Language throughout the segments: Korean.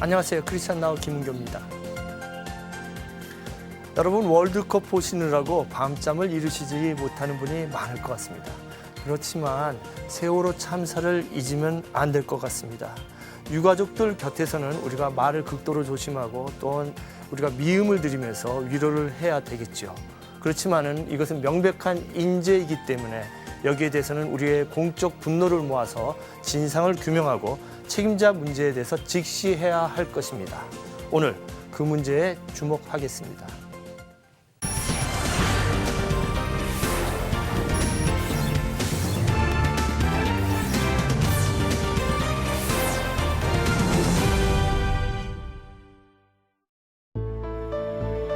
안녕하세요. 크리스찬 나우 김은교입니다. 여러분, 월드컵 보시느라고 밤잠을 이루시지 못하는 분이 많을 것 같습니다. 그렇지만 세월호 참사를 잊으면 안 될 것 같습니다. 유가족들 곁에서는 우리가 말을 극도로 조심하고 또한 우리가 미움을 드리면서 위로를 해야 되겠죠. 그렇지만은 이것은 명백한 인재이기 때문에 여기에 대해서는 우리의 공적 분노를 모아서 진상을 규명하고 책임자 문제에 대해서 직시해야 할 것입니다. 오늘 그 문제에 주목하겠습니다.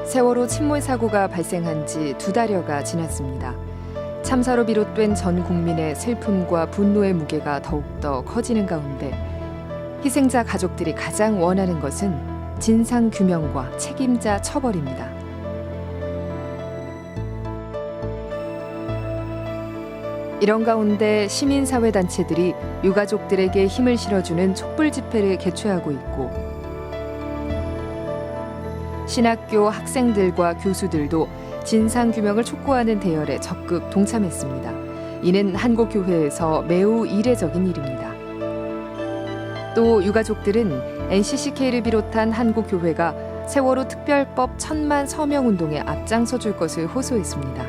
세월호 침몰 사고가 발생한 지 2달여가 지났습니다. 참사로 비롯된 전 국민의 슬픔과 분노의 무게가 더욱더 커지는 가운데 희생자 가족들이 가장 원하는 것은 진상 규명과 책임자 처벌입니다. 이런 가운데 시민사회단체들이 유가족들에게 힘을 실어주는 촛불 집회를 개최하고 있고 신학교 학생들과 교수들도 진상규명을 촉구하는 대열에 적극 동참했습니다. 이는 한국교회에서 매우 이례적인 일입니다. 또 유가족들은 NCCK를 비롯한 한국교회가 세월호 특별법 1000만 서명운동에 앞장서 줄 것을 호소했습니다.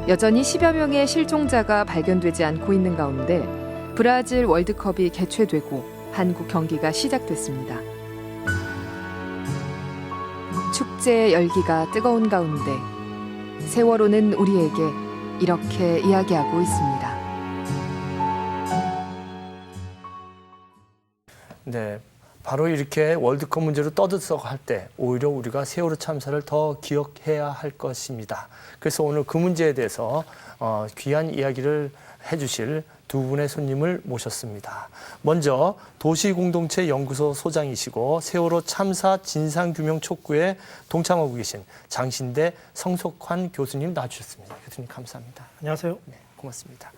여전히 10여 명의 실종자가 발견되지 않고 있는 가운데 브라질 월드컵이 개최되고 한국 경기가 시작됐습니다. 축제의 열기가 뜨거운 가운데 세월호는 우리에게 이렇게 이야기하고 있습니다. 네, 바로 이렇게 월드컵 문제로 떠들썩할 때 오히려 우리가 세월호 참사를 더 기억해야 할 것입니다. 그래서 오늘 그 문제에 대해서 귀한 이야기를 해주실 두 분의 손님을 모셨습니다. 먼저 도시공동체연구소 소장이시고 세월호 참사 진상규명 촉구에 동참하고 계신 장신대 성석환 교수님 나와주셨습니다. 교수님 감사합니다. 안녕하세요. 네, 고맙습니다.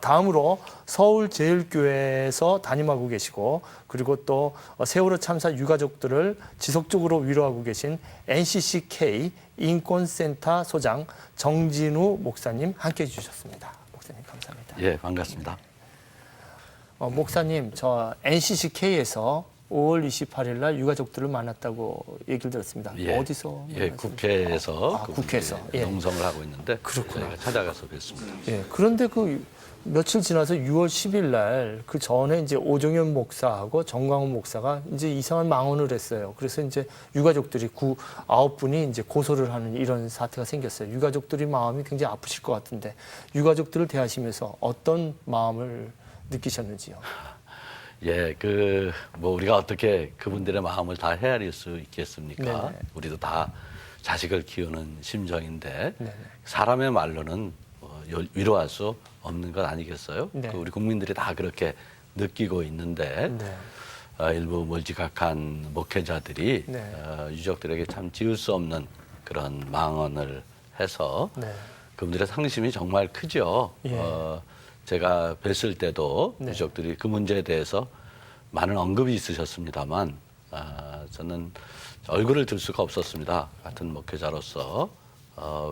다음으로 서울제일교회에서 담임하고 계시고 그리고 또 세월호 참사 유가족들을 지속적으로 위로하고 계신 NCCK 인권센터 소장 정진우 목사님 함께해 주셨습니다. 목사님 감사합니다. 예, 반갑습니다. 목사님, 저 NCCK에서 5월 28일 날 유가족들을 만났다고 얘기를 들었습니다. 예, 어디서? 예, 국회에서 국회에서 농성을 하고 있는데 그렇구나. 저희가 찾아가서 뵀습니다. 예, 그런데 그 며칠 지나서 6월 10일 날 그 전에 이제 오종현 목사하고 정광훈 목사가 이제 이상한 망언을 했어요. 그래서 이제 유가족들이 9분이 이제 고소를 하는 이런 사태가 생겼어요. 유가족들이 마음이 굉장히 아프실 것 같은데 유가족들을 대하시면서 어떤 마음을 느끼셨는지요? 예, 뭐 우리가 어떻게 그분들의 마음을 다 헤아릴 수 있겠습니까? 네네. 우리도 다 자식을 키우는 심정인데 네네. 사람의 말로는 위로할 수 없는 것 아니겠어요? 네. 우리 국민들이 다 그렇게 느끼고 있는데 네. 일부 몰지각한 목회자들이 네. 유족들에게 참 지울 수 없는 그런 망언을 해서 네. 그분들의 상심이 정말 크죠. 예. 제가 뵀을 때도 네. 유족들이 그 문제에 대해서 많은 언급이 있으셨습니다만 저는 얼굴을 들 수가 없었습니다. 같은 목회자로서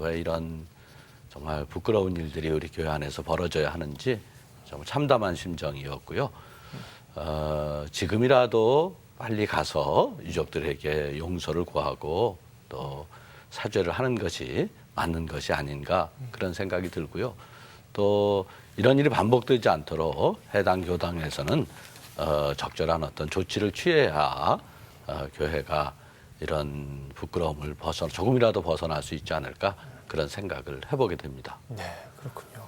왜 이런 정말 부끄러운 일들이 우리 교회 안에서 벌어져야 하는지 정말 참담한 심정이었고요. 지금이라도 빨리 가서 유족들에게 용서를 구하고 또 사죄를 하는 것이 맞는 것이 아닌가 그런 생각이 들고요. 또 이런 일이 반복되지 않도록 해당 교당에서는 적절한 어떤 조치를 취해야 교회가 이런 부끄러움을 조금이라도 벗어날 수 있지 않을까 그런 생각을 해보게 됩니다. 네, 그렇군요.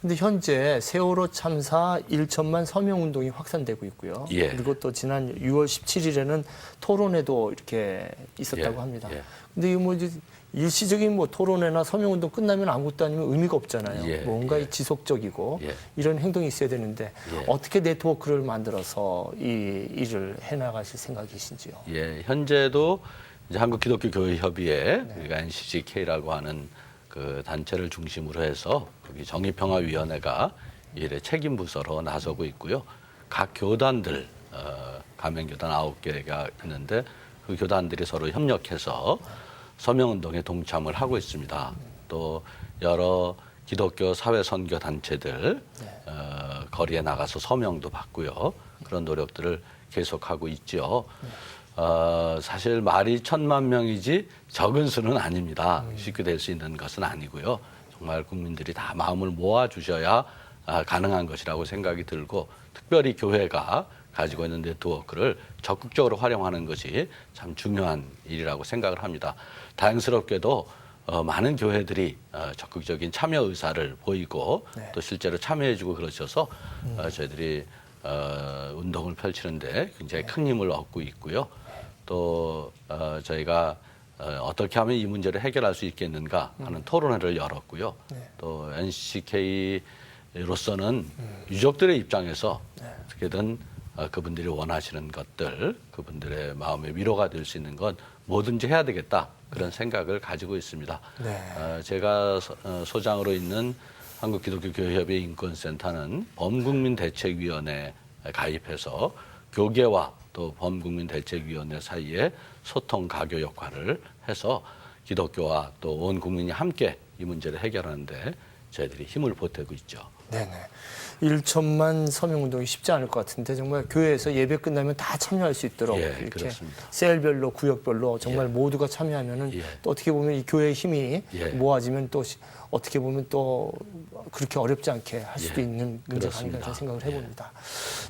근데 현재 세월호 참사 1천만 서명 운동이 확산되고 있고요. 예. 그리고 또 지난 6월 17일에는 토론회도 이렇게 있었다고 예, 합니다. 예. 근데 뭐 이제 일시적인 뭐 토론회나 서명 운동 끝나면 아무것도 아니면 의미가 없잖아요. 예, 뭔가 예. 지속적이고 예. 이런 행동이 있어야 되는데 예. 어떻게 네트워크를 만들어서 이 일을 해나가실 생각이신지요? 예, 현재도 이제 한국기독교교회협의회 우리가 NCCK라고 하는 그 단체를 중심으로 해서 거기 정의평화위원회가 이 일의 책임 부서로 나서고 있고요. 각 교단들 가맹교단 9개가 있는데 그 교단들이 서로 협력해서 서명운동에 동참을 하고 있습니다. 또 여러 기독교 사회선교 단체들 거리에 나가서 서명도 받고요. 그런 노력들을 계속하고 있죠. 사실 말이 1,000만 명이지 적은 수는 아닙니다. 쉽게 될 수 있는 것은 아니고요. 정말 국민들이 다 마음을 모아주셔야 가능한 것이라고 생각이 들고 특별히 교회가 가지고 있는 네트워크를 적극적으로 활용하는 것이 참 중요한 일이라고 생각을 합니다. 다행스럽게도 많은 교회들이 적극적인 참여 의사를 보이고 또 실제로 참여해주고 그러셔서 저희들이 운동을 펼치는데 굉장히 큰 힘을 얻고 있고요. 또 저희가 어떻게 하면 이 문제를 해결할 수 있겠는가 하는 토론회를 열었고요. 또 NCK로서는 유족들의 입장에서 어떻게든 그분들이 원하시는 것들, 그분들의 마음의 위로가 될 수 있는 건 뭐든지 해야 되겠다. 그런 생각을 가지고 있습니다. 제가 소장으로 있는 한국기독교교회협의 인권센터는 범국민대책위원회에 가입해서 교계와 또 범국민대책위원회 사이에 소통 가교 역할을 해서 기독교와 또 온 국민이 함께 이 문제를 해결하는데 저희들이 힘을 보태고 있죠. 네네. 1천만 서명운동이 쉽지 않을 것 같은데 정말 교회에서 예배 끝나면 다 참여할 수 있도록 이렇게 그렇습니다. 셀별로 구역별로 정말 모두가 참여하면은 또 어떻게 보면 이 교회의 힘이 모아지면 또 어떻게 보면 또 그렇게 어렵지 않게 할 수도 있는 문제가 아닌가 저는 생각을 해봅니다.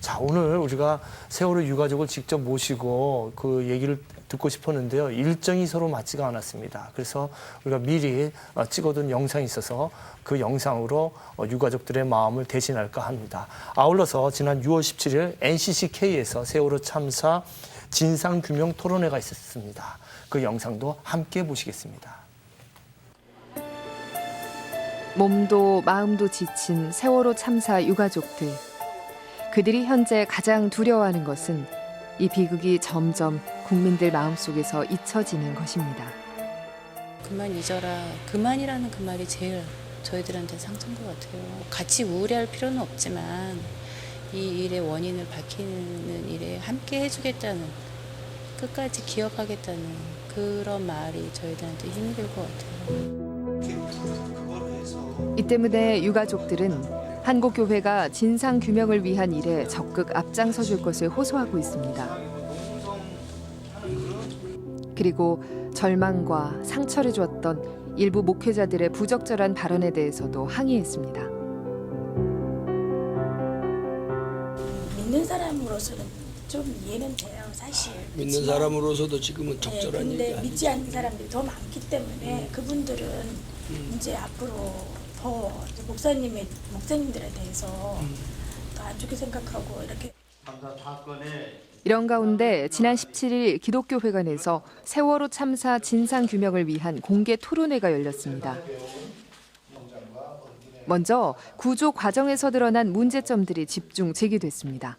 자, 오늘 우리가 세월호 유가족을 직접 모시고 그 얘기를 듣고 싶었는데요. 일정이 서로 맞지가 않았습니다. 그래서 우리가 미리 찍어둔 영상이 있어서 그 영상으로 유가족들의 마음을 대신할까 합니다. 아울러서 지난 6월 17일 NCCK에서 세월호 참사 진상규명 토론회가 있었습니다. 그 영상도 함께 보시겠습니다. 몸도 마음도 지친 세월호 참사 유가족들. 그들이 현재 가장 두려워하는 것은 이 비극이 점점 국민들 마음속에서 잊혀지는 것입니다. 그만 잊어라. 그만이라는 그 말이 제일 저희들한테 상처인 것 같아요. 같이 우울해할 필요는 없지만 이 일의 원인을 밝히는 일에 함께 해주겠다는, 끝까지 기억하겠다는 그런 말이 저희들한테 힘이 될 것 같아요. 이 때문에 유가족들은 한국교회가 진상규명을 위한 일에 적극 앞장서줄 것을 호소하고 있습니다. 그리고 절망과 상처를 주었던 일부 목회자들의 부적절한 발언에 대해서도 항의했습니다. 믿는 사람으로서는 좀 이해는 돼요, 사실. 믿는 사람으로서도 지금은 적절한 얘기 근데 아니죠. 믿지 않는 사람들이 더 많기 때문에 그분들은 이제 앞으로 더 이제 목사님들에 대해서 더 안 좋게 생각하고 이렇게. 이런 가운데 지난 17일 기독교회관에서 세월호 참사 진상규명을 위한 공개 토론회가 열렸습니다. 먼저 구조 과정에서 드러난 문제점들이 집중 제기됐습니다.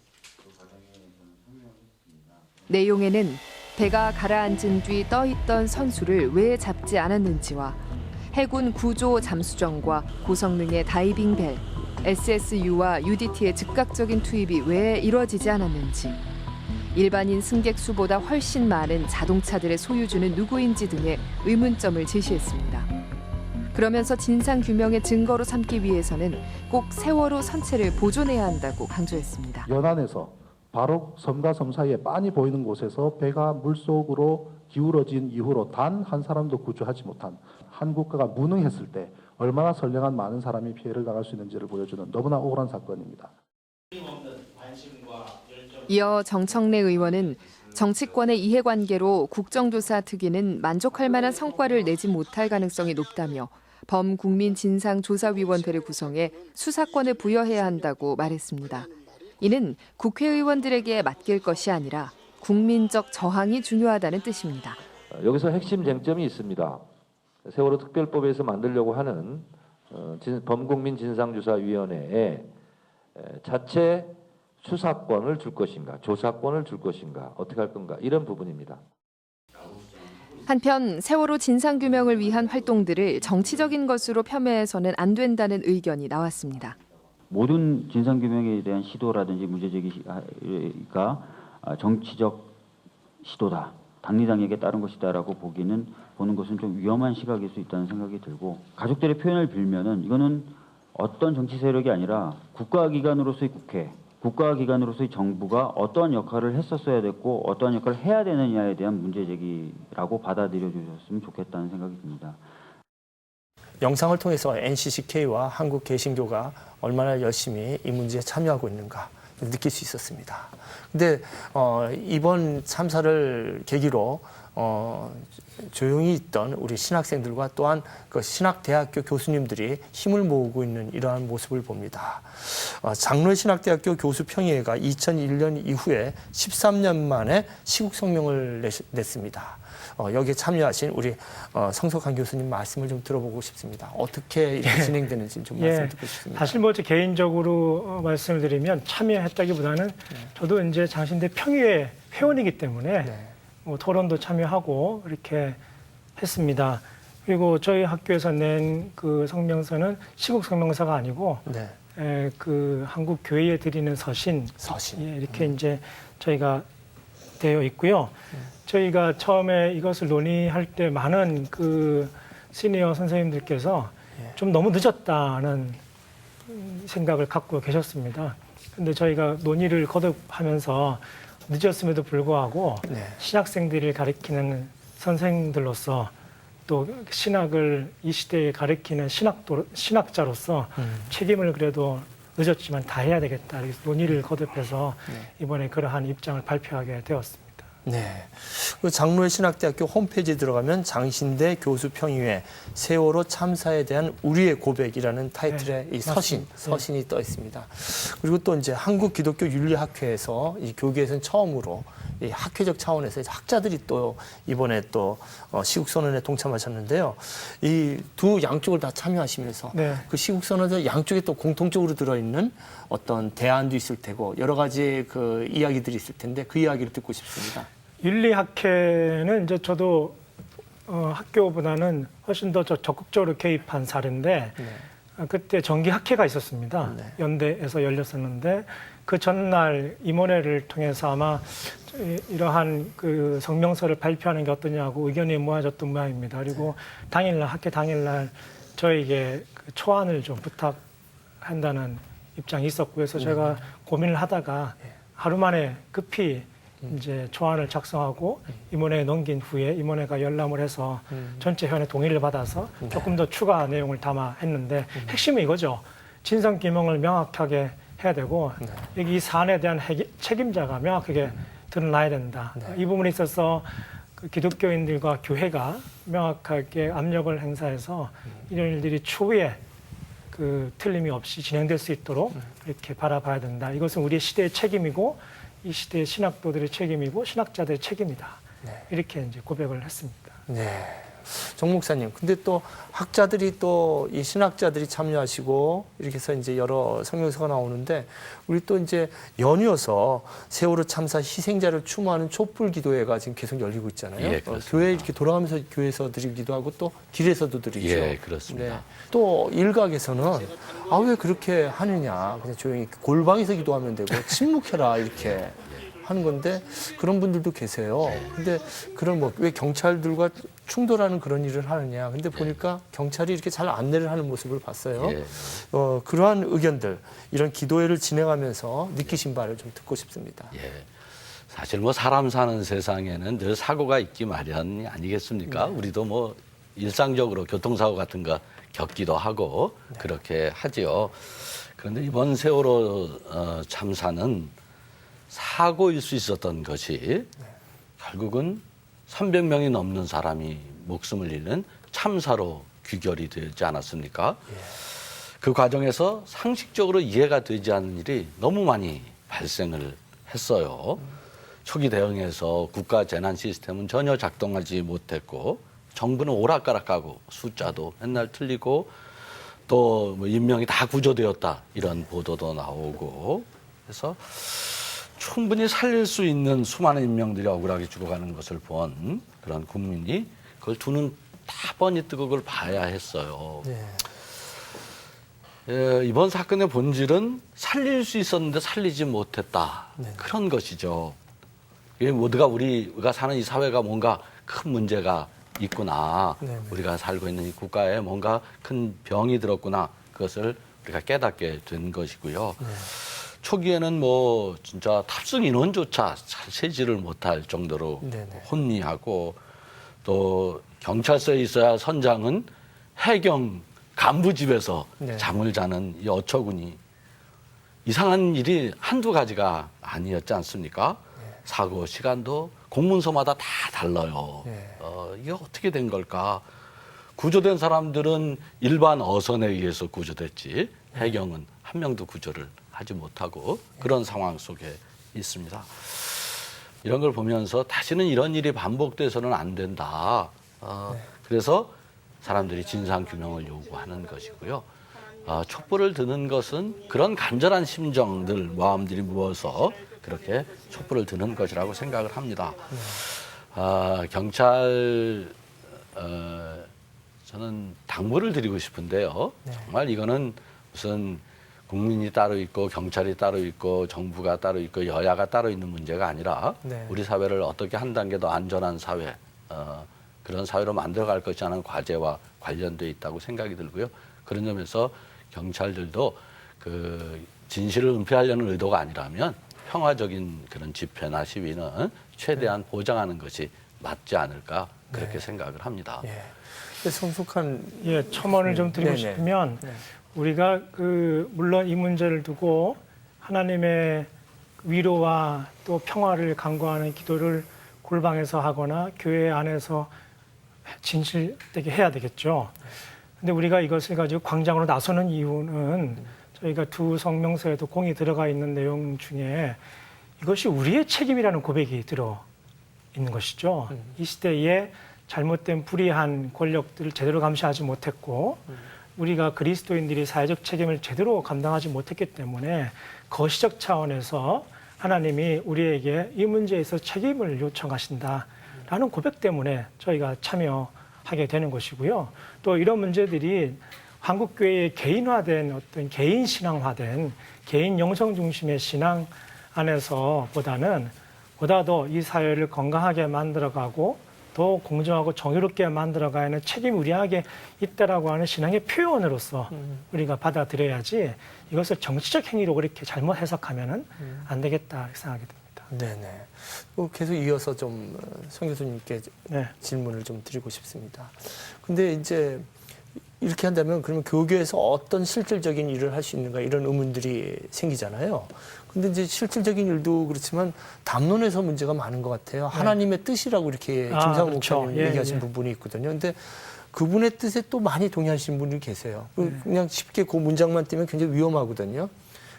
내용에는 배가 가라앉은 뒤 떠있던 선수를 왜 잡지 않았는지와 해군 구조 잠수정과 고성능의 다이빙벨, SSU와 UDT의 즉각적인 투입이 왜 이뤄지지 않았는지, 일반인 승객 수보다 훨씬 많은 자동차들의 소유주는 누구인지 등의 의문점을 제시했습니다. 그러면서 진상규명의 증거로 삼기 위해서는 꼭 세월호 선체를 보존해야 한다고 강조했습니다. 연안에서 바로 섬과 섬 사이에 빤히 보이는 곳에서 배가 물속으로 기울어진 이후로 단 한 사람도 구조하지 못한 한국가가 무능했을 때 얼마나 선량한 많은 사람이 피해를 당할 수 있는지를 보여주는 너무나 억울한 사건입니다. 이어 정청래 의원은 정치권의 이해관계로 국정조사 특위는 만족할 만한 성과를 내지 못할 가능성이 높다며 범국민진상조사위원회를 구성해 수사권을 부여해야 한다고 말했습니다. 이는 국회의원들에게 맡길 것이 아니라 국민적 저항이 중요하다는 뜻입니다. 여기서 핵심 쟁점이 있습니다. 세월호 특별법에서 만들려고 하는 범국민진상조사위원회에 자체 수사권을 줄 것인가, 조사권을 줄 것인가, 어떻게 할 건가, 이런 부분입니다. 한편 세월호 진상규명을 위한 활동들을 정치적인 것으로 폄훼해서는 안 된다는 의견이 나왔습니다. 모든 진상규명에 대한 시도라든지 문제제기가 정치적 시도다, 당리당에게 따른 것이다라고 보는 것은 좀 위험한 시각일 수 있다는 생각이 들고, 가족들의 표현을 빌면은 이거는 어떤 정치 세력이 아니라 국가기관으로서의 국회, 국가기관으로서의 정부가 어떠한 역할을 했었어야 됐고 어떠한 역할을 해야 되느냐에 대한 문제제기라고 받아들여 주셨으면 좋겠다는 생각이 듭니다. 영상을 통해서 NCCK와 한국개신교가 얼마나 열심히 이 문제에 참여하고 있는가 느낄 수 있었습니다. 근데 이번 참사를 계기로 조용히 있던 우리 신학생들과 또한 그 신학대학교 교수님들이 힘을 모으고 있는 이러한 모습을 봅니다. 장로의 신학대학교 교수평의회가 2001년 이후에 13년 만에 시국성명을 냈습니다. 여기에 참여하신 우리 성석한 교수님 말씀을 좀 들어보고 싶습니다. 어떻게 이렇게 진행되는지 좀 말씀 듣고 싶습니다. 사실 뭐 개인적으로 말씀을 드리면 참여했다기보다는 저도 이제 장신대 평의회 회원이기 때문에 뭐 토론도 참여하고 이렇게 했습니다. 그리고 저희 학교에서 낸 그 성명서는 시국 성명서가 아니고 그 한국 교회에 드리는 서신. 이렇게 이제 저희가 되어 있고요. 저희가 처음에 이것을 논의할 때 많은 그 시니어 선생님들께서 좀 너무 늦었다는 생각을 갖고 계셨습니다. 근데 저희가 논의를 거듭하면서 늦었음에도 불구하고 신학생들을 가르치는 선생들로서 또 신학을 이 시대에 가르치는 신학자로서 책임을 그래도 늦었지만 다 해야 되겠다. 이렇게 논의를 거듭해서 이번에 그러한 입장을 발표하게 되었습니다. 네. 그 장로의 신학대학교 홈페이지에 들어가면 장신대 교수평의회 세월호 참사에 대한 우리의 고백이라는 타이틀의 이 서신이 떠 있습니다. 그리고 또 이제 한국기독교윤리학회에서 이 교계에서는 처음으로 이 학회적 차원에서 학자들이 또 이번에 또 시국선언에 동참하셨는데요. 이 두 양쪽을 다 참여하시면서 그 시국선언에서 양쪽에 또 공통적으로 들어있는 어떤 대안도 있을 테고 여러 가지 그 이야기들이 있을 텐데 그 이야기를 듣고 싶습니다. 윤리학회는 이제 저도 학교보다는 훨씬 더 적극적으로 개입한 사례인데 그때 정기학회가 있었습니다. 연대에서 열렸었는데 그 전날 임원회를 통해서 아마 이러한 그 성명서를 발표하는 게 어떠냐고 의견이 모아졌던 모양입니다. 그리고 당일날 학회 당일날 저에게 그 초안을 좀 부탁한다는 입장이 있었고 그래서 제가 고민을 하다가 하루 만에 급히 이제 초안을 작성하고 임원회에 넘긴 후에 임원회가 열람을 해서 전체 회원의 동의를 받아서 조금 더 추가 내용을 담아 했는데 핵심은 이거죠. 진상규명을 명확하게 해야 되고 여기 이 사안에 대한 책임자가 명확하게 드러나야 된다. 이 부분에 있어서 그 기독교인들과 교회가 명확하게 압력을 행사해서 이런 일들이 추후에 그 틀림이 없이 진행될 수 있도록 이렇게 바라봐야 된다. 이것은 우리의 시대의 책임이고 이 시대의 신학도들의 책임이고 신학자들의 책임이다. 이렇게 이제 고백을 했습니다. 네. 정 목사님, 근데 또 학자들이 또 이 신학자들이 참여하시고 이렇게 해서 이제 여러 성명서가 나오는데 우리 또 이제 연이어서 세월호 참사 희생자를 추모하는 촛불 기도회가 지금 계속 열리고 있잖아요. 교회 이렇게 돌아가면서 교회에서 드리기도 하고 또 길에서도 드리죠. 예, 그렇습니다. 또 일각에서는 아, 왜 그렇게 하느냐. 그냥 조용히 골방에서 기도하면 되고 침묵해라 이렇게 하는 건데 그런 분들도 계세요. 근데 그런 뭐 왜 경찰들과 충돌하는 그런 일을 하느냐. 근데 보니까 경찰이 이렇게 잘 안내를 하는 모습을 봤어요. 그러한 의견들, 이런 기도회를 진행하면서 느끼신 바를 좀 듣고 싶습니다. 사실 뭐 사람 사는 세상에는 늘 사고가 있기 마련이 아니겠습니까? 우리도 뭐 일상적으로 교통사고 같은 거 겪기도 하고 그렇게 하지요. 그런데 이번 세월호 참사는 사고일 수 있었던 것이 결국은 300명이 넘는 사람이 목숨을 잃는 참사로 귀결이 되지 않았습니까? 그 과정에서 상식적으로 이해가 되지 않는 일이 너무 많이 발생을 했어요. 초기 대응에서 국가 재난 시스템은 전혀 작동하지 못했고 정부는 오락가락하고 숫자도 맨날 틀리고 또 뭐 인명이 다 구조되었다 이런 보도도 나오고 그래서 충분히 살릴 수 있는 수많은 인명들이 억울하게 죽어가는 것을 본 그런 국민이 그걸 두 눈 다 뻔히 뜨고 그걸 봐야 했어요. 이번 사건의 본질은 살릴 수 있었는데 살리지 못했다. 그런 것이죠. 모두가 우리가 사는 이 사회가 뭔가 큰 문제가 있구나. 네네. 우리가 살고 있는 이 국가에 뭔가 큰 병이 들었구나. 그것을 우리가 깨닫게 된 것이고요. 네. 초기에는 뭐 진짜 탑승 인원조차 세지를 못할 정도로 네네. 혼미하고 또 경찰서에 있어야 선장은 해경 간부 집에서 네. 잠을 자는 이 어처구니 이상한 일이 한두 가지가 아니었지 않습니까? 사고 시간도 공문서마다 다 달라요. 네. 이게 어떻게 된 걸까? 구조된 사람들은 일반 어선에 의해서 구조됐지 해경은 한 명도 구조를 하지 못하고 그런 상황 속에 있습니다. 이런 걸 보면서 다시는 이런 일이 반복돼서는 안 된다. 그래서 사람들이 진상규명을 요구하는 것이고요. 촛불을 드는 것은 그런 간절한 심정들, 마음들이 모여서 그렇게 촛불을 드는 것이라고 생각을 합니다. 경찰, 저는 당부를 드리고 싶은데요. 정말 이거는 무슨 국민이 따로 있고 경찰이 따로 있고 정부가 따로 있고 여야가 따로 있는 문제가 아니라 네. 우리 사회를 어떻게 한 단계 더 안전한 사회, 그런 사회로 만들어갈 것이라는 과제와 관련돼 있다고 생각이 들고요. 그런 점에서 경찰들도 그 진실을 은폐하려는 의도가 아니라면 평화적인 그런 집회나 시위는 최대한 보장하는 것이 맞지 않을까 그렇게 생각을 합니다. 예. 성숙한 예, 첨언을 좀 드리고 네네. 싶으면 네. 우리가 물론 이 문제를 두고 하나님의 위로와 또 평화를 간구하는 기도를 골방에서 하거나 교회 안에서 진실되게 해야 되겠죠. 근데 우리가 이것을 가지고 광장으로 나서는 이유는 저희가 두 성명서에도 공이 들어가 있는 내용 중에 이것이 우리의 책임이라는 고백이 들어 있는 것이죠. 이 시대에 잘못된 불의한 권력들을 제대로 감시하지 못했고 우리가 그리스도인들이 사회적 책임을 제대로 감당하지 못했기 때문에 거시적 차원에서 하나님이 우리에게 이 문제에 있어서 책임을 요청하신다라는 고백 때문에 저희가 참여하게 되는 것이고요. 또 이런 문제들이 한국교회의 개인화된 어떤 개인 신앙화된 개인 영성 중심의 신앙 안에서 보다도 이 사회를 건강하게 만들어가고 더 공정하고 정의롭게 만들어가야 하는 책임이 우리에게 있다라고 하는 신앙의 표현으로서 우리가 받아들여야지 이것을 정치적 행위로 그렇게 잘못 해석하면은 안 되겠다 생각이 듭니다. 네네. 계속 이어서 좀 성 교수님께 네. 질문을 좀 드리고 싶습니다. 근데 이제 이렇게 한다면 그러면 교계에서 어떤 실질적인 일을 할 수 있는가 이런 의문들이 생기잖아요. 근데 이제 실질적인 일도 그렇지만 담론에서 문제가 많은 것 같아요. 네. 하나님의 뜻이라고 이렇게 김상우 그렇죠. 목사님 예, 얘기하신 예. 부분이 있거든요. 근데 그분의 뜻에 또 많이 동의하시는 분이 계세요. 네. 그냥 쉽게 그 문장만 띄면 굉장히 위험하거든요.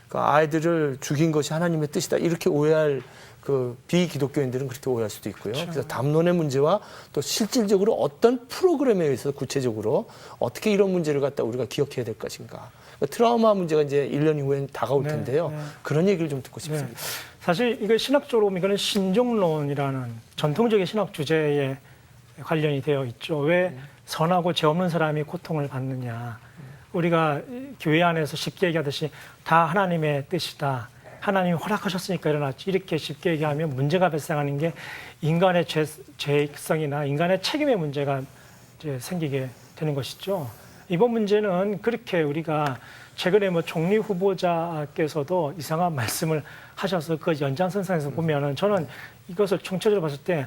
그 아이들을 죽인 것이 하나님의 뜻이다. 이렇게 오해할 그 비기독교인들은 그렇게 오해할 수도 있고요. 그렇죠. 그래서 담론의 문제와 또 실질적으로 어떤 프로그램에 의해서 구체적으로 어떻게 이런 문제를 갖다 우리가 기억해야 될 것인가. 그러니까 트라우마 문제가 이제 1년 이후엔 다가올 네, 텐데요. 네. 그런 얘기를 좀 듣고 싶습니다. 사실 이거 신학적으로 보면 이거는 신종론이라는 전통적인 신학 주제에 관련이 되어 있죠. 왜 선하고 죄 없는 사람이 고통을 받느냐. 우리가 교회 안에서 쉽게 얘기하듯이 다 하나님의 뜻이다. 하나님이 허락하셨으니까 일어났지. 이렇게 쉽게 얘기하면 문제가 발생하는 게 인간의 죄성이나 인간의 책임의 문제가 이제 생기게 되는 것이죠. 이번 문제는 그렇게 우리가 최근에 뭐 총리 후보자께서도 이상한 말씀을 하셔서 그 연장선상에서 보면은 저는 이것을 총체적으로 봤을 때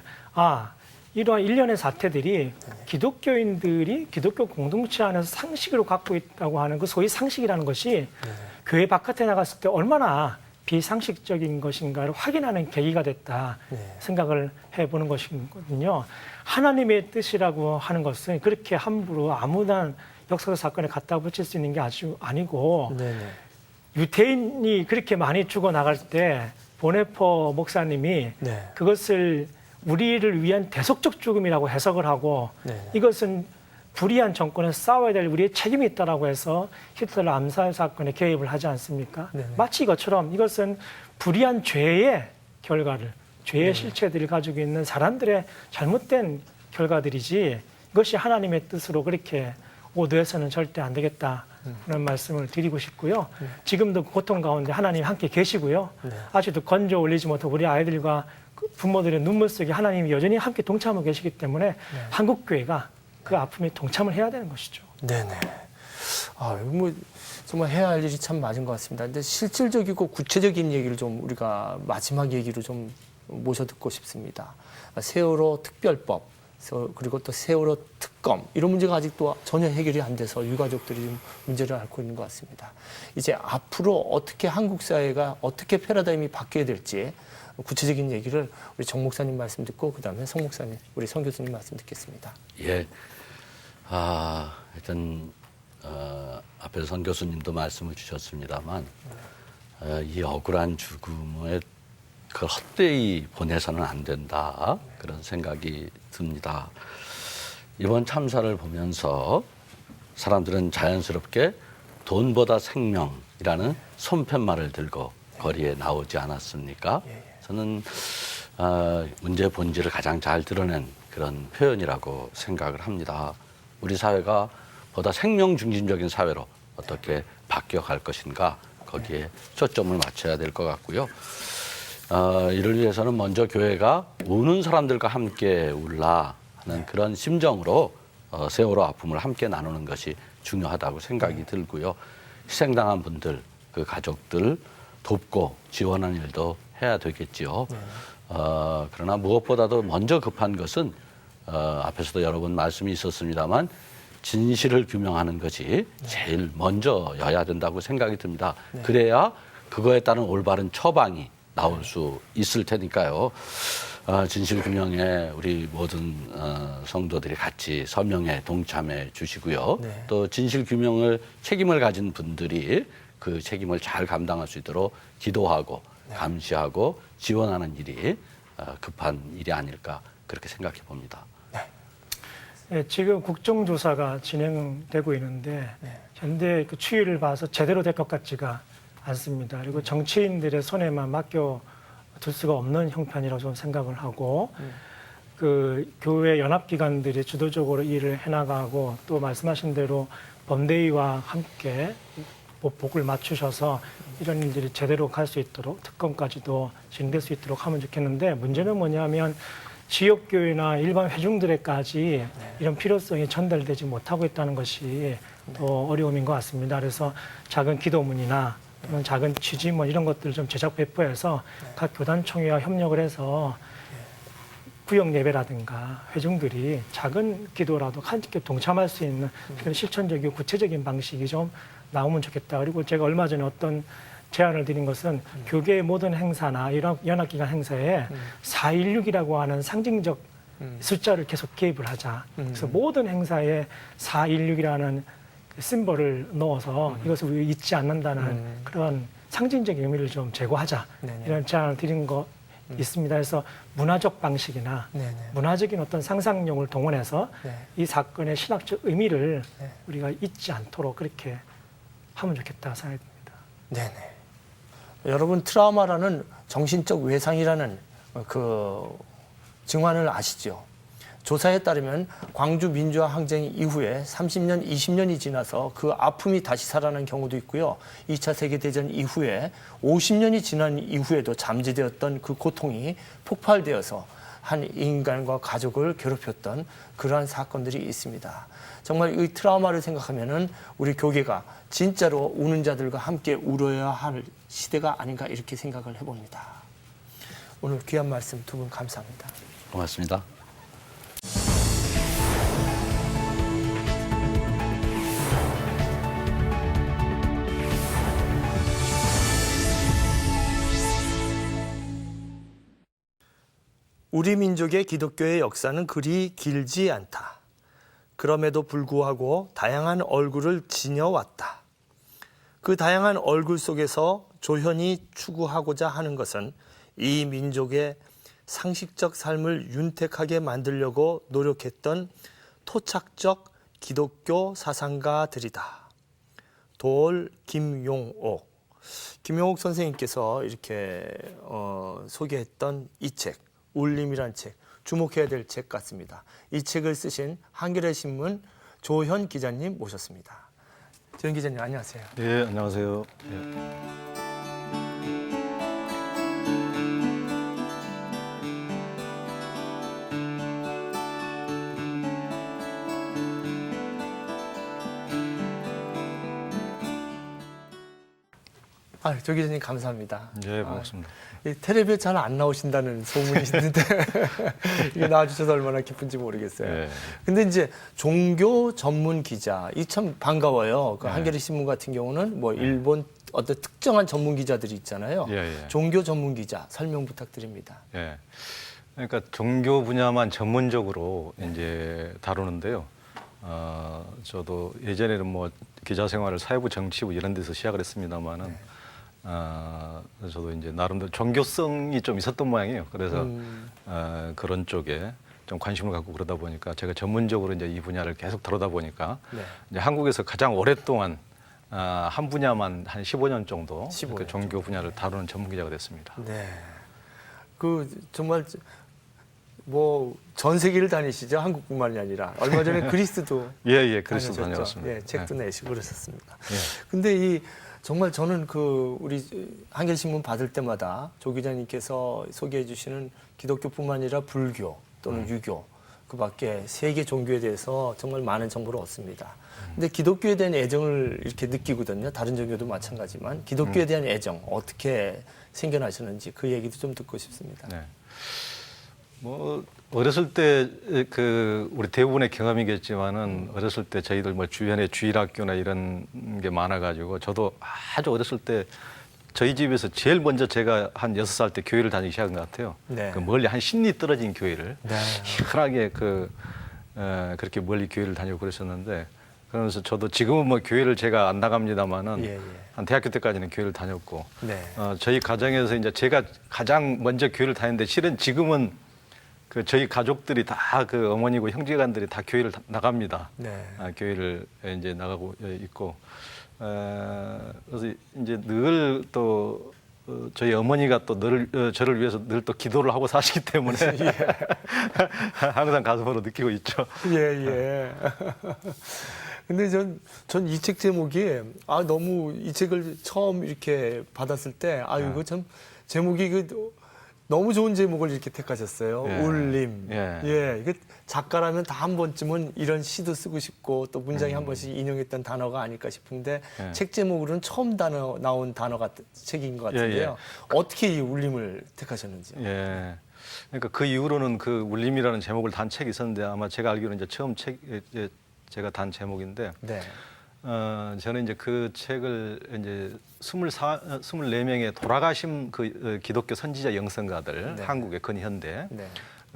이러한 일련의 사태들이 기독교인들이 기독교 공동체 안에서 상식으로 갖고 있다고 하는 그 소위 상식이라는 것이 교회 바깥에 나갔을 때 얼마나 비상식적인 것인가를 확인하는 계기가 됐다 생각을 해보는 것이거든요. 하나님의 뜻이라고 하는 것은 그렇게 함부로 아무나 역사적 사건에 갖다 붙일 수 있는 게 아니고 유태인이 그렇게 많이 죽어나갈 때 보네포 목사님이 그것을 우리를 위한 대속적 죽음이라고 해석을 하고 이것은 불의한 정권에 싸워야 될 우리의 책임이 있다라고 해서 히틀러 암살 사건에 개입을 하지 않습니까? 마치 이것처럼 이것은 불의한 죄의 결과를, 죄의 실체들을 가지고 있는 사람들의 잘못된 결과들이지 이것이 하나님의 뜻으로 그렇게 오도해서는 절대 안 되겠다. 그런 말씀을 드리고 싶고요. 지금도 고통 가운데 하나님 함께 계시고요. 아직도 건져 올리지 못하고 우리 아이들과 그 부모들의 눈물 속에 하나님이 여전히 함께 동참하고 계시기 때문에 한국 교회가 그 아픔에 동참을 해야 되는 것이죠. 네네. 뭐 정말 해야 할 일이 참 많은 것 같습니다. 근데 실질적이고 구체적인 얘기를 좀 우리가 마지막 얘기로 좀 모셔 듣고 싶습니다. 세월호 특별법, 그리고 또 세월호 특검, 이런 문제가 아직도 전혀 해결이 안 돼서 유가족들이 좀 문제를 앓고 있는 것 같습니다. 이제 앞으로 어떻게 한국 사회가 어떻게 패러다임이 바뀌어야 될지 구체적인 얘기를 우리 정 목사님 말씀 듣고 그다음에 성 목사님, 우리 성 교수님 말씀 듣겠습니다. 예. 일단 앞에서 성 교수님도 말씀을 주셨습니다만 이 억울한 죽음을 그걸 헛되이 보내서는 안 된다, 그런 생각이 듭니다. 이번 참사를 보면서 사람들은 자연스럽게 돈보다 생명이라는 손팻말을 들고 거리에 나오지 않았습니까? 저는 문제의 본질을 가장 잘 드러낸 그런 표현이라고 생각을 합니다. 우리 사회가 보다 생명 중심적인 사회로 어떻게 바뀌어갈 것인가, 거기에 초점을 맞춰야 될 것 같고요. 이를 위해서는 먼저 교회가 우는 사람들과 함께 울라 하는 그런 심정으로 세월호 아픔을 함께 나누는 것이 중요하다고 생각이 들고요. 희생당한 분들, 그 가족들 돕고 지원하는 일도 해야 되겠지요. 그러나 무엇보다도 먼저 급한 것은 앞에서도 여러 번 말씀이 있었습니다만 진실을 규명하는 것이 제일 먼저여야 된다고 생각이 듭니다. 그래야 그거에 따른 올바른 처방이 나올 수 있을 테니까요. 진실 규명에 우리 모든 성도들이 같이 서명에 동참해 주시고요. 또 진실 규명을 책임을 가진 분들이 그 책임을 잘 감당할 수 있도록 기도하고 감시하고 지원하는 일이 급한 일이 아닐까, 그렇게 생각해 봅니다. 네, 지금 국정조사가 진행되고 있는데 현재 그 추이를 봐서 제대로 될 것 같지가 않습니다. 그리고 정치인들의 손에만 맡겨둘 수가 없는 형편이라고 좀 생각을 하고 그 교회 연합기관들이 주도적으로 일을 해나가고 또 말씀하신 대로 범대위와 함께 복을 맞추셔서 이런 일들이 제대로 갈 수 있도록 특검까지도 진행될 수 있도록 하면 좋겠는데, 문제는 뭐냐면 지역교회나 일반 회중들에까지 이런 필요성이 전달되지 못하고 있다는 것이 더 어려움인 것 같습니다. 그래서 작은 기도문이나 작은 취지문 이런 것들을 좀 제작 배포해서 각 교단총회와 협력을 해서 구역 예배라든가 회중들이 작은 기도라도 함께 동참할 수 있는 그런 실천적이고 구체적인 방식이 좀 나오면 좋겠다. 그리고 제가 얼마 전에 어떤 제안을 드린 것은 교계의 모든 행사나 이런 연합기관 행사에 416이라고 하는 상징적 숫자를 계속 개입을 하자. 그래서 모든 행사에 416이라는 심벌을 넣어서 이것을 잊지 않는다는 그런 상징적 의미를 좀 제고하자. 이런 제안을 드린 거 있습니다. 그래서 문화적 방식이나 문화적인 어떤 상상력을 동원해서 이 사건의 신학적 의미를 우리가 잊지 않도록 그렇게 하면 좋겠다 생각이 듭니다. 네네. 여러분, 트라우마라는 정신적 외상이라는 그 증환을 아시죠? 조사에 따르면 광주 민주화 항쟁 이후에 30년, 20년이 지나서 그 아픔이 다시 살아난 경우도 있고요. 2차 세계대전 이후에 50년이 지난 이후에도 잠재되었던 그 고통이 폭발되어서 한 인간과 가족을 괴롭혔던 그러한 사건들이 있습니다. 정말 이 트라우마를 생각하면은 우리 교계가 진짜로 우는 자들과 함께 울어야 할 시대가 아닌가, 이렇게 생각을 해봅니다. 오늘 귀한 말씀 두 분 감사합니다. 고맙습니다. 우리 민족의 기독교의 역사는 그리 길지 않다. 그럼에도 불구하고 다양한 얼굴을 지녀왔다. 그 다양한 얼굴 속에서 조현이 추구하고자 하는 것은 이 민족의 상식적 삶을 윤택하게 만들려고 노력했던 토착적 기독교 사상가들이다. 돌 김용옥. 김용옥 선생님께서 이렇게 소개했던 이 책, 울림이란 책, 주목해야 될 책 같습니다. 이 책을 쓰신 한겨레 신문 조현 기자님 모셨습니다. 조현 기자님, 안녕하세요. 네, 안녕하세요. 아, 조 기자님 감사합니다. 네, 고맙습니다. 이 텔레비에 잘 안 나오신다는 소문이 있는데 이게 나와주셔서 얼마나 기쁜지 모르겠어요. 네. 근데 이제 종교 전문 기자, 이 참 반가워요. 그 네. 한겨레 신문 같은 경우는 뭐 일본 어떤 특정한 전문 기자들이 있잖아요. 예. 종교 전문 기자 설명 부탁드립니다. 예. 그러니까 종교 분야만 전문적으로 이제 다루는데요. 저도 예전에는 뭐 기자 생활을 사회부, 정치부 이런 데서 시작을 했습니다만은 저도 이제 나름대로 종교성이 좀 있었던 모양이에요. 그래서 그런 쪽에 좀 관심을 갖고 그러다 보니까 제가 전문적으로 이제 이 분야를 계속 다루다 보니까 이제 한국에서 가장 오랫동안 한 분야만 한 15년 정도 그 종교 분야를 다루는 전문 기자가 됐습니다. 네. 그 정말 뭐 전 세계를 다니시죠. 한국뿐만이 아니라 얼마 전에 그리스도 예, 그리스도 다녀왔습니다. 예, 책도 내시고 그러셨습니다. 예. 근데 이 정말 저는 그 우리 한겨레 신문 받을 때마다 조 기자님께서 소개해 주시는 기독교뿐만 아니라 불교 또는 유교 그밖에 세계 종교에 대해서 정말 많은 정보를 얻습니다. 근데 기독교에 대한 애정을 이렇게 느끼거든요. 다른 종교도 마찬가지지만 기독교에 대한 애정 어떻게 생겨나셨는지 그 얘기도 좀 듣고 싶습니다. 네. 뭐 어렸을 때 그 우리 대부분의 경험이겠지만은 어렸을 때 저희들 뭐 주변에 주일학교나 이런 게 많아가지고 저도 아주 어렸을 때 저희 집에서 제일 먼저 제가 한 6살 때 교회를 다니기 시작한 것 같아요. 네. 그 멀리 한 10리 떨어진 교회를 네. 희한하게 그렇게 멀리 교회를 다니고 그랬었는데 그러면서 저도 지금은 뭐 교회를 제가 안 나갑니다만은 한 대학교 때까지는 교회를 다녔고 네. 저희 가정에서 이제 제가 가장 먼저 교회를 다녔는데 실은 지금은 그 저희 가족들이 다 그 어머니고 형제간들이 다 교회를 나갑니다. 네. 교회를 이제 나가고 있고 그래서 이제 늘 또 저희 어머니가 또 저를 위해서 늘 또 기도를 하고 사시기 때문에 항상 가슴으로 느끼고 있죠. 예. 근데 전 이 책 제목이 너무 이 책을 처음 이렇게 받았을 때 이거 참 제목이 너무 좋은 제목을 이렇게 택하셨어요. 예. 울림. 예. 이게 작가라면 다 한 번쯤은 이런 시도 쓰고 싶고 또 문장에 한 번씩 인용했던 단어가 아닐까 싶은데 책 제목으로는 처음 나온 책인 것 같은데요. 어떻게 이 울림을 택하셨는지요? 예. 그러니까 그 이후로는 그 울림이라는 제목을 단 책이 있었는데 아마 제가 알기로는 이제 처음 제가 단 제목인데 네. 저는 이제 그 책을 이제 24명의 돌아가신 그 기독교 선지자 영성가들, 네. 한국의 근현대 네.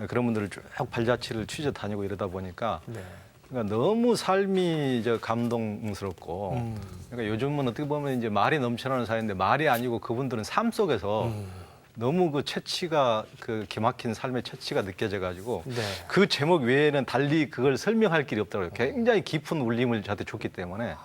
그런 분들을 쭉 발자취를 취재 다니고 이러다 보니까 네. 그러니까 너무 삶이 감동스럽고 그러니까 요즘은 어떻게 보면 이제 말이 넘쳐나는 사회인데 말이 아니고 그분들은 삶 속에서 너무 그 채취가 그 기막힌 삶의 채취가 느껴져 가지고 네. 그 제목 외에는 달리 그걸 설명할 길이 없더라고요. 굉장히 깊은 울림을 저한테 줬기 때문에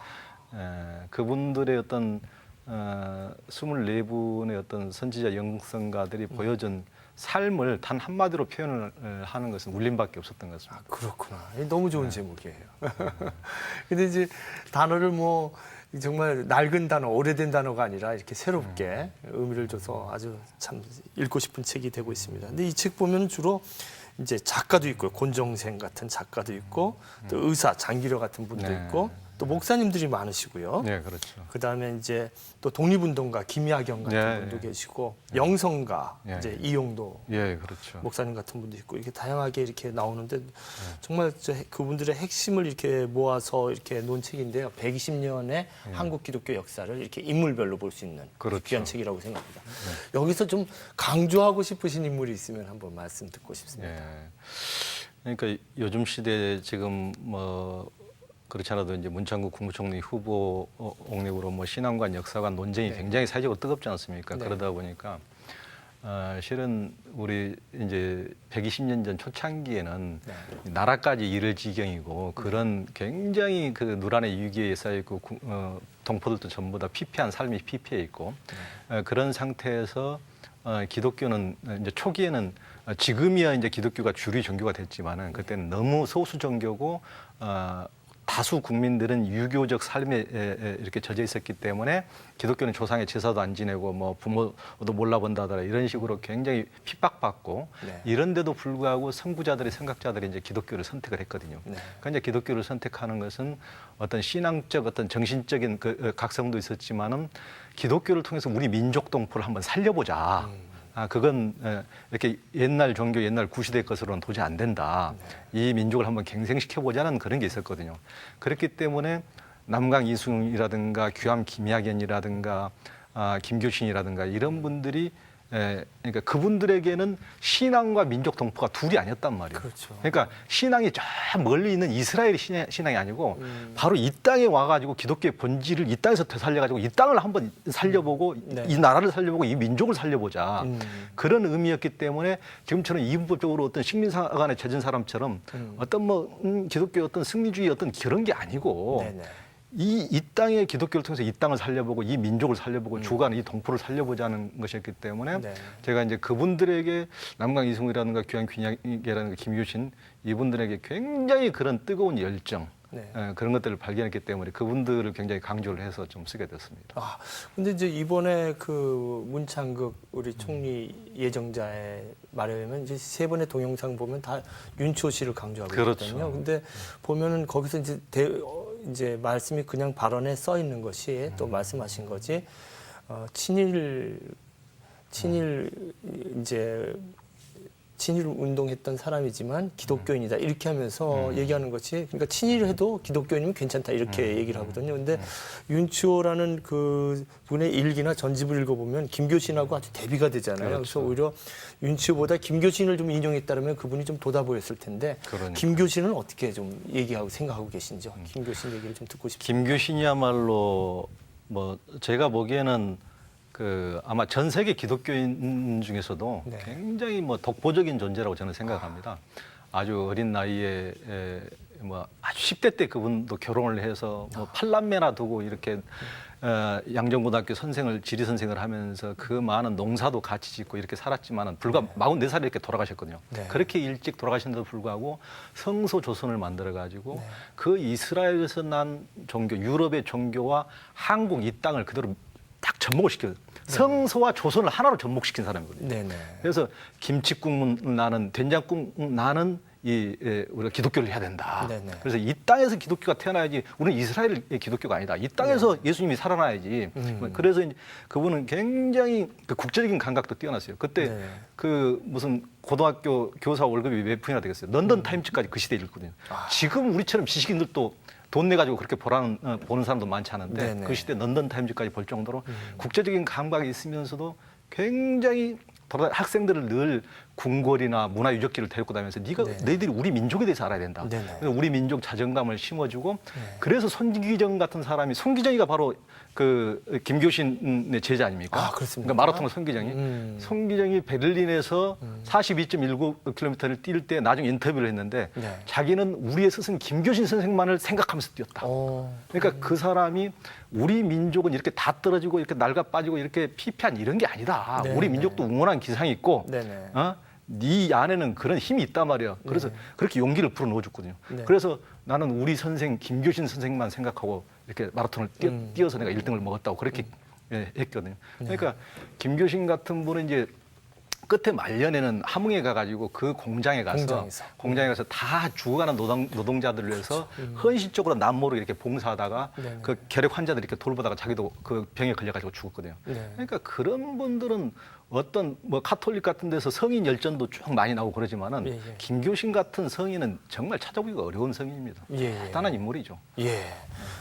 그분들의 어떤 24분의 어떤 선지자 영성가들이 보여준 삶을 단 한마디로 표현을 하는 것은 울림밖에 없었던 것 같습니다. 그렇구나. 너무 좋은 제목이에요. 근데 이제 단어를 뭐 정말 낡은 단어, 오래된 단어가 아니라 이렇게 새롭게 의미를 줘서 아주 참 읽고 싶은 책이 되고 있습니다. 근데 이 책 보면 주로 이제 작가도 있고, 곤정생 같은 작가도 있고, 또 의사, 장기려 같은 분도 있고, 또 목사님들이 많으시고요. 네, 그렇죠. 그 다음에 이제 또 독립운동가 김야경 같은 분도 계시고, 영성가, 이제 이용도 그렇죠. 목사님 같은 분도 있고, 이렇게 다양하게 이렇게 나오는데, 정말 그분들의 핵심을 이렇게 모아서 이렇게 놓은 책인데요. 120년의 한국 기독교 역사를 이렇게 인물별로 볼 수 있는 귀한 책이라고 생각합니다. 여기서 좀 강조하고 싶으신 인물이 있으면 한번 말씀 듣고 싶습니다. 그러니까 요즘 시대에 지금 뭐 그렇지 않아도 이제 문창국 국무총리 후보 옹립으로 뭐 신앙관, 역사관 논쟁이 굉장히 사회적으로 뜨겁지 않습니까? 그러다 보니까 실은 우리 이제 120년 전 초창기에는 나라까지 이를 지경이고 그런 굉장히 그 누란의 위기에 쌓여 있고 동포들도 전부 다 피폐한 삶이 피폐해 있고 그런 상태에서 기독교는 이제 초기에는 지금이야 이제 기독교가 주류 종교가 됐지만은 그때는 너무 소수 종교고 다수 국민들은 유교적 삶에 이렇게 젖어 있었기 때문에 기독교는 조상의 제사도 안 지내고 뭐 부모도 몰라본다더라 이런 식으로 굉장히 핍박받고 네. 이런데도 불구하고 선구자들의 생각자들이 이제 기독교를 선택을 했거든요. 네. 그러니까 이제 기독교를 선택하는 것은 어떤 신앙적 어떤 정신적인 그 각성도 있었지만은 기독교를 통해서 우리 민족 동포를 한번 살려보자. 그건 이렇게 옛날 종교, 옛날 구시대 것으로는 도저히 안 된다. 이 민족을 한번 갱생시켜보자는 그런 게 있었거든요. 그렇기 때문에 남강 이순이라든가 규암 김야견이라든가 김교신이라든가 이런 분들이 그러니까 그분들에게는 신앙과 민족 동포가 둘이 아니었단 말이에요. 그렇죠. 그러니까 신앙이 저 멀리 있는 이스라엘의 신앙이 아니고 바로 이 땅에 와가지고 기독교의 본질을 이 땅에서 되살려가지고 이 땅을 한번 살려보고 네. 이 나라를 살려보고 이 민족을 살려보자 그런 의미였기 때문에 지금처럼 이분법적으로 어떤 식민사관에 젖은 사람처럼 어떤 뭐 기독교의 어떤 승리주의 어떤 그런 게 아니고 네네. 이 땅의 기독교를 통해서 이 땅을 살려보고 이 민족을 살려보고 주간 이 동포를 살려보자는 것이었기 때문에 네. 제가 이제 그분들에게 남강 이승우라든가 규양 균양이라든가 김유신 이분들에게 굉장히 그런 뜨거운 열정 네. 그런 것들을 발견했기 때문에 그분들을 굉장히 강조를 해서 좀 쓰게 됐습니다. 근데 이제 이번에 그 문창극 우리 총리 예정자의 말에 의하면 이제 세 번의 동영상 보면 다 윤치호 씨를 강조하고 그렇죠. 있거든요. 근데 보면은 거기서 이제 말씀이 그냥 발언에 써 있는 것이 또 말씀하신 거지 친일 운동했던 사람이지만 기독교인이다 이렇게 하면서 얘기하는 것이 그러니까 친일해도 기독교인이면 괜찮다 이렇게 얘기를 하거든요. 근데 윤치호라는 그 분의 일기나 전집을 읽어보면 김교신하고 아주 대비가 되잖아요. 그렇죠. 그래서 오히려 윤치호보다 김교신을 좀 인용했다면 그분이 좀 돋아 보였을 텐데 그러니까요. 김교신은 어떻게 좀 얘기하고 생각하고 계신지요? 김교신 얘기를 좀 듣고 싶습니다. 김교신이야말로 뭐 제가 보기에는 그 아마 전 세계 기독교인 중에서도 네. 굉장히 뭐 독보적인 존재라고 저는 생각합니다. 아주 어린 나이에 뭐 아주 10대 때 그분도 결혼을 해서 뭐 8남매나 두고 이렇게 양정고등학교 선생을 지리 선생을 하면서 그 많은 농사도 같이 짓고 이렇게 살았지만은 불과 44살에 이렇게 돌아가셨거든요. 네. 그렇게 일찍 돌아가신데도 불구하고 성소 조선을 만들어 가지고 네. 그 이스라엘에서 난 종교, 유럽의 종교와 한국 이 땅을 그대로 딱 접목을 시켜요. 성소와 조선을 하나로 접목시킨 사람이거든요. 네네. 그래서 김치국 나는 된장국 나는 우리가 기독교를 해야 된다. 네네. 그래서 이 땅에서 기독교가 태어나야지 우리는 이스라엘의 기독교가 아니다. 이 땅에서 예수님이 살아나야지. 그래서 이제 그분은 굉장히 그 국제적인 감각도 뛰어났어요. 그때 네. 그 무슨 고등학교 교사 월급이 몇 푼이나 되겠어요. 런던 타임즈까지 그 시대에 읽거든요. 지금 우리처럼 지식인들도 돈 내가지고 그렇게 보는 사람도 많지 않은데 네네. 그 시대 런던 타임즈까지 볼 정도로 국제적인 감각이 있으면서도 굉장히 학생들을 늘 궁궐이나 문화유적지를 데리고 다니면서 너희들이 우리 민족에 대해서 알아야 된다. 네네. 그래서 우리 민족 자존감을 심어주고 네. 그래서 손기정 같은 사람이 손기정이가 바로 그 김교신의 제자 아닙니까? 그렇습니까? 그러니까 마라톤 손기정이 손기정이 베를린에서 42.19km를 뛸 때 나중에 인터뷰를 했는데 네. 자기는 우리의 스승 김교신 선생만을 생각하면서 뛰었다. 그러니까 그 사람이 우리 민족은 이렇게 다 떨어지고 이렇게 낡아 빠지고 이렇게 피폐한 이런 게 아니다. 네, 우리 네. 민족도 웅원한 기상이 있고 네네. 네 안에는 그런 힘이 있단 말이야. 그래서 그렇게 용기를 불어넣어 줬거든요. 네. 그래서 나는 우리 선생 김교신 선생만 생각하고 이렇게 마라톤을 뛰어서 내가 1등을 먹었다고 그렇게 했거든요. 그러니까 김교신 같은 분은 이제 끝에 말년에는 함흥에 가가지고 그 공장에 가서 다 죽어가는 노동자들을 위해서 헌신적으로 남모르게 이렇게 봉사하다가 네네. 그 결핵 환자들 이렇게 돌보다가 자기도 그 병에 걸려가지고 죽었거든요. 네. 그러니까 그런 분들은 어떤 뭐 카톨릭 같은 데서 성인 열전도 쭉 많이 나오고 그러지만은 예. 김교신 같은 성인은 정말 찾아보기가 어려운 성인입니다. 대단한 인물이죠. 예.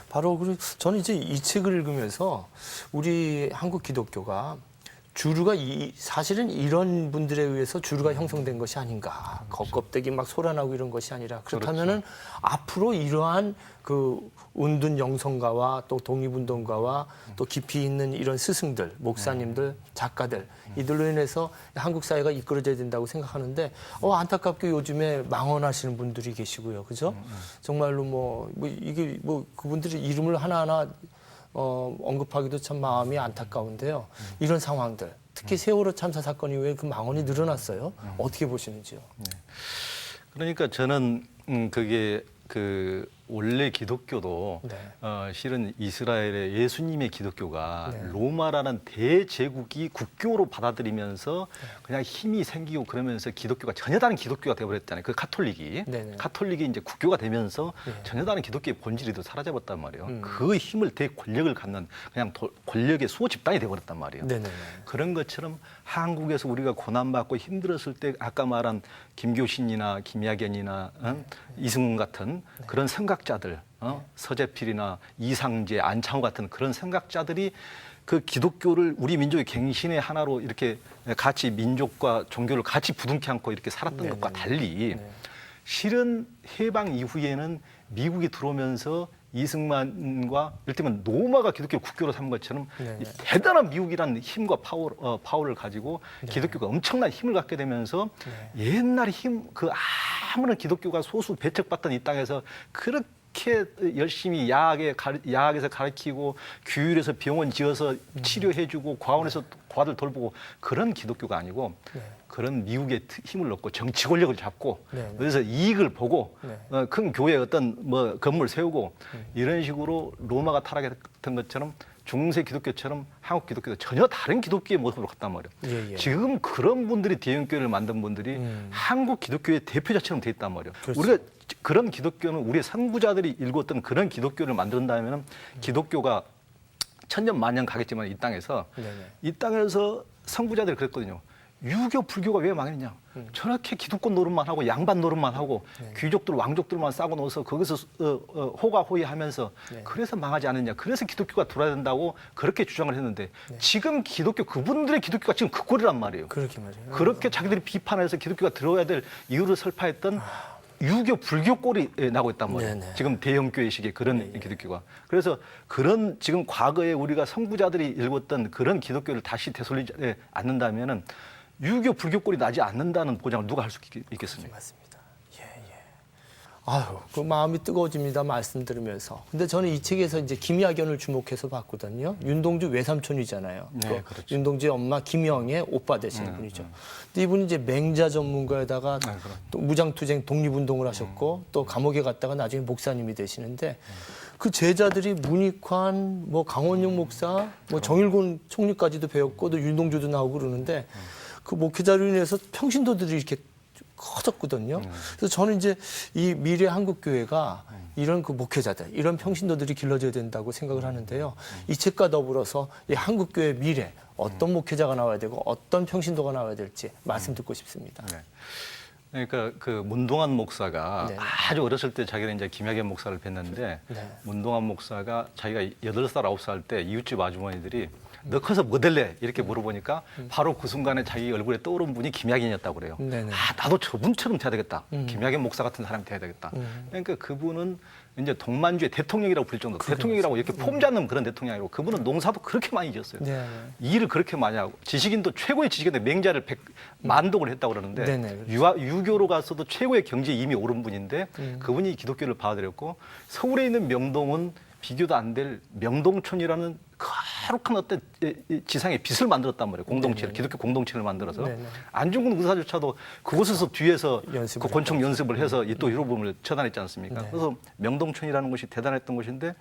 바로 저는 이제 이 책을 읽으면서 우리 한국 기독교가 주류가 사실은 이런 분들에 의해서 주류가 형성된 것이 아닌가. 겉껍데기 막 소란하고 이런 것이 아니라 그렇다면은 앞으로 이러한 그 운둔 영성가와 또 독립운동가와 또 깊이 있는 이런 스승들, 목사님들, 작가들 이들로 인해서 한국 사회가 이끌어져야 된다고 생각하는데 안타깝게 요즘에 망언하시는 분들이 계시고요. 그죠? 정말로 이게 그분들의 이름을 하나하나 언급하기도 참 마음이 안타까운데요. 이런 상황들, 특히 세월호 참사 사건 이후에 그 망언이 늘어났어요. 어떻게 보시는지요? 그러니까 저는 그게 그 원래 기독교도 네. 실은 이스라엘의 예수님의 기독교가 네. 로마라는 대제국이 국교로 받아들이면서 그냥 힘이 생기고 그러면서 기독교가 전혀 다른 기독교가 되어버렸잖아요. 그 카톨릭이. 네네. 카톨릭이 이제 국교가 되면서 네. 전혀 다른 기독교의 본질이 또 사라져버렸단 말이에요. 음. 그 힘을 대권력을 갖는 그냥 권력의 수호 집단이 되어버렸단 말이에요. 네네. 그런 것처럼 한국에서 우리가 고난받고 힘들었을 때 아까 말한 김교신이나 김야견이나 이승훈 같은 그런 생각자들, 서재필이나 이상재, 안창호 같은 그런 생각자들이 그 기독교를 우리 민족의 갱신의 하나로 이렇게 같이 민족과 종교를 같이 부둥켜 안고 이렇게 살았던 것과 달리 실은 해방 이후에는 미국이 들어오면서 이승만과 이를테면 노마가 기독교를 국교로 삼은 것처럼 이 대단한 미국이라는 힘과 파워를 가지고 기독교가 엄청난 힘을 갖게 되면서 옛날 그 아무런 기독교가 소수 배척받던 이 땅에서 그렇게 열심히 야학에서 가르치고 규율에서 병원 지어서 치료해주고 과원에서 과들 돌보고 그런 기독교가 아니고 그런 미국의 힘을 얻고 정치 권력을 잡고 그래서 이익을 보고 큰 교회 어떤 뭐 건물 세우고 이런 식으로 로마가 타락했던 것처럼 중세 기독교처럼 한국 기독교도 전혀 다른 기독교의 모습으로 갔단 말이에요. 예. 지금 그런 분들이 대형교회를 만든 분들이 한국 기독교의 대표자처럼 돼 있단 말이에요. 그렇죠. 우리가 그런 기독교는 우리의 선구자들이 읽었던 그런 기독교를 만든다면 기독교가 천년 만년 가겠지만 이 땅에서 이 땅에서 선구자들이 그랬거든요. 유교 불교가 왜 망했냐? 저렇게 기득권 노릇만 하고 양반 노릇만 하고 귀족들 왕족들만 싸고 넣어서 거기서 호가호위하면서 그래서 망하지 않았냐? 그래서 기독교가 돌아야 된다고 그렇게 주장을 했는데 지금 기독교 그분들의 기독교가 지금 그 꼴이란 말이에요. 그렇게 말이에요. 그렇게 자기들이 비판해서 기독교가 들어야 될 이유를 설파했던 유교 불교 꼴이 나고 있단 말이에요. 지금 대형교회식의 그런 기독교가. 그래서 그런 지금 과거에 우리가 선구자들이 읽었던 그런 기독교를 다시 되돌리지 않는다면은 유교 불교 꼴이 나지 않는다는 보장을 누가 할 수 있겠습니까? 맞습니다. 아유, 그 마음이 뜨거워집니다. 말씀 들으면서. 근데 저는 이 책에서 이제 김야견을 주목해서 봤거든요. 윤동주 외삼촌이잖아요. 네, 그렇죠. 윤동주의 엄마 김영의 오빠 되시는 분이죠. 근데 이분이 이제 맹자 전문가에다가 또 무장투쟁 독립운동을 하셨고 또 감옥에 갔다가 나중에 목사님이 되시는데 그 제자들이 문익환, 뭐 강원용 목사, 뭐 정일곤 총리까지도 배웠고 또 윤동주도 나오고 그러는데 그 목회자로 인해서 평신도들이 이렇게 커졌거든요. 그래서 저는 이제 이 미래 한국교회가 이런 그 목회자들, 이런 평신도들이 길러져야 된다고 생각을 하는데요. 이 책과 더불어서 이 한국교회 미래, 어떤 목회자가 나와야 되고 어떤 평신도가 나와야 될지 말씀 듣고 싶습니다. 그러니까 그 문동환 목사가 아주 어렸을 때 자기는 이제 김야견 목사를 뵀는데 문동환 목사가 자기가 8살, 9살 때 이웃집 아주머니들이 너 커서 뭐 될래? 이렇게 물어보니까 바로 그 순간에 자기 얼굴에 떠오른 분이 김야견이었다고 그래요. 나도 저분처럼 돼야 되겠다. 김야견 목사 같은 사람이 돼야 되겠다. 그러니까 그분은 이제 동만주의 대통령이라고 불릴 정도. 대통령이라고 이렇게 폼 잡는 그런 대통령이고 그분은 농사도 그렇게 많이 지었어요. 일을 그렇게 많이 하고 지식인도 최고의 지식인데 맹자를 100만독을 했다고 그러는데 유교로 가서도 최고의 경지에 이미 오른 분인데 그분이 기독교를 받아들였고 서울에 있는 명동은 비교도 안 될 명동촌이라는 거룩한 어떤 지상의 빛을 만들었단 말이에요. 공동체를, 기독교 공동체를 만들어서. 안중근 의사조차도 그곳에서 뒤에서 그 권총 연습을 해서 또 유로범을 처단했지 않습니까? 그래서 명동촌이라는 곳이 대단했던 곳인데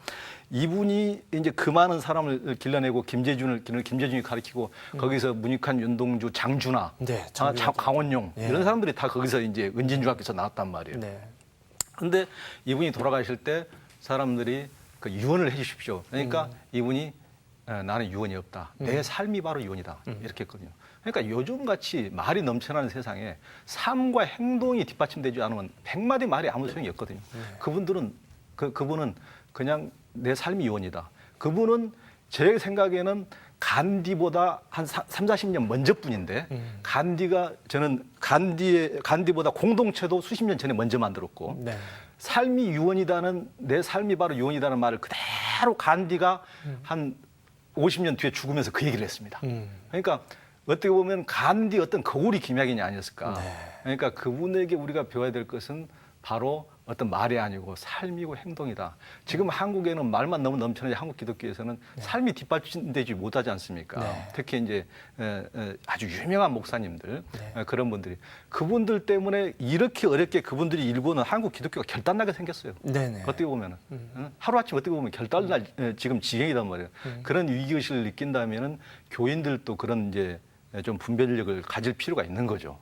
이분이 이제 그 많은 사람을 길러내고 김재준이 가르치고 거기서 문익환, 윤동주, 장준하, 강원용 이런 사람들이 다 거기서 이제 은진중학교에서 나왔단 말이에요. 그런데 이분이 돌아가실 때 사람들이 그 유언을 해 주십시오. 그러니까 이분이 나는 유언이 없다. 내 삶이 바로 유언이다. 이렇게 했거든요. 그러니까 요즘같이 말이 넘쳐나는 세상에 삶과 행동이 뒷받침되지 않으면 100마디 말이 아무 소용이 없거든요. 그분은 그냥 내 삶이 유언이다. 그분은 제 생각에는 간디보다 한 3, 40년 먼저 뿐인데 저는 간디보다 공동체도 수십 년 전에 먼저 만들었고 삶이 유언이다는 내 삶이 바로 유언이다는 말을 그대로 간디가 한 50년 뒤에 죽으면서 그 얘기를 했습니다. 그러니까 어떻게 보면 간디 어떤 거울이 김야견이 아니었을까. 그러니까 그분에게 우리가 배워야 될 것은 바로 어떤 말이 아니고 삶이고 행동이다. 지금 한국에는 말만 너무 넘쳐나지 한국 기독교에서는 삶이 뒷받침되지 못하지 않습니까? 특히 이제 아주 유명한 목사님들 그런 분들이 그분들 때문에 이렇게 어렵게 그분들이 일고는 한국 기독교가 결단나게 생겼어요. 어떻게 보면은 하루아침 어떻게 보면 결단날 지금 지경이단 말이에요. 그런 위기의식을 느낀다면은 교인들도 그런 이제 좀 분별력을 가질 필요가 있는 거죠.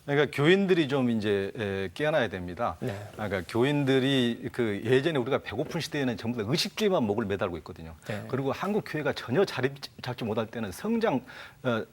그러니까 교인들이 좀 이제 깨어나야 됩니다. 그러니까 교인들이 그 예전에 우리가 배고픈 시대에는 전부 다 의식주의만 목을 매달고 있거든요. 그리고 한국 교회가 전혀 자리 잡지 못할 때는 성장,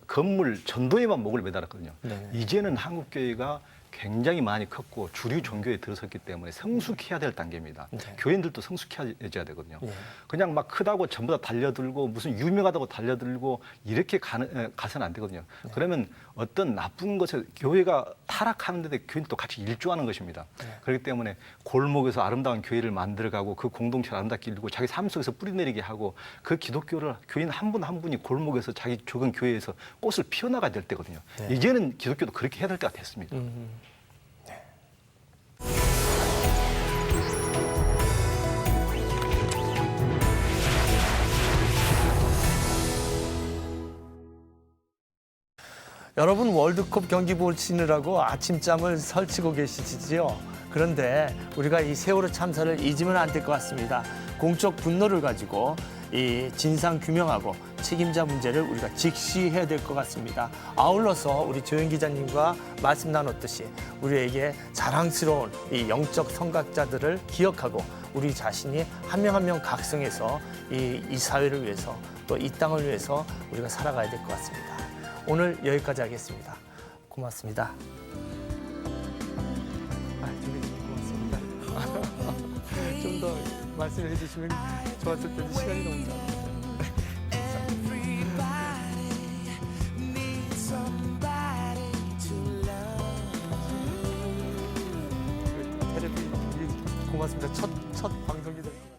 건물, 전도에만 목을 매달았거든요. 이제는 한국 교회가 굉장히 많이 컸고 주류 종교에 들어섰기 때문에 성숙해야 될 단계입니다. 교인들도 성숙해져야 되거든요. 그냥 막 크다고 전부 다 달려들고 무슨 유명하다고 달려들고 이렇게 가서는 안 되거든요. 그러면 어떤 나쁜 것에 교회가 타락하는 데도 교인도 같이 일조하는 것입니다. 그렇기 때문에 골목에서 아름다운 교회를 만들어가고 그 공동체를 아름답게 일고 자기 삶 속에서 뿌리내리게 하고 그 기독교를 교인 한 분 한 분이 골목에서 자기 적은 교회에서 꽃을 피워나가야 될 때거든요. 이제는 기독교도 그렇게 해야 될 때가 됐습니다. 여러분 월드컵 경기 보시느라고 아침잠을 설치고 계시지요? 그런데 우리가 이 세월호 참사를 잊으면 안 될 것 같습니다. 공적 분노를 가지고 이 진상 규명하고 책임자 문제를 우리가 직시해야 될 것 같습니다. 아울러서 우리 조영 기자님과 말씀 나눴듯이 우리에게 자랑스러운 이 영적 선각자들을 기억하고 우리 자신이 한 명 한 명 각성해서 이 사회를 위해서 또 이 땅을 위해서 우리가 살아가야 될 것 같습니다. 오늘 여기까지 하겠습니다. 고맙습니다. 고맙습니다. 좀 더 말씀해 주시면 좋았을 텐데 시간이 너무 짧아요. 텔레비 고맙습니다. 첫 방송이 될 것 같아요.